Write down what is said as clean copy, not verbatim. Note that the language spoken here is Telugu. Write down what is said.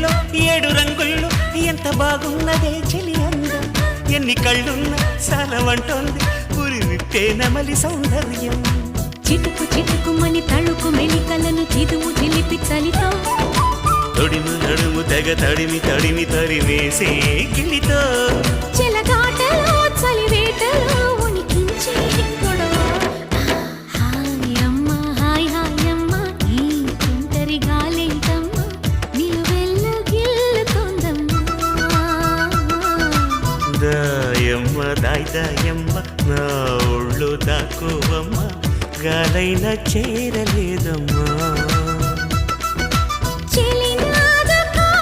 వెన్నెలలో 7 రంగుల్లో ఎంత బాగున్నదే చెలి అందం ఎన్ని కళ్ళున్న సాలవంటోంది పురి విప్పే నమలి సౌందర్యం చిటుకు చిటుకుమని తళుకు మెలికలను చిదువు చిలిపి చలితో తొడిము నడుము తెగ తడిమి తడిమి తరివేసే గిలితో చెలగాటలో చలివేటలో ఉనికించే గొడవ హాయమ్మ హాయ్ హాయమ్మ ఈ తుంటరి గాలేంటమ్మ నిలువెల్ల గిల్లుతోందమ్మా దాయమ్మ దాయ్ దాయమ్మ నా ఒళ్ళు దాకోవమ్మ గాలైనా చేరలేదమ్మా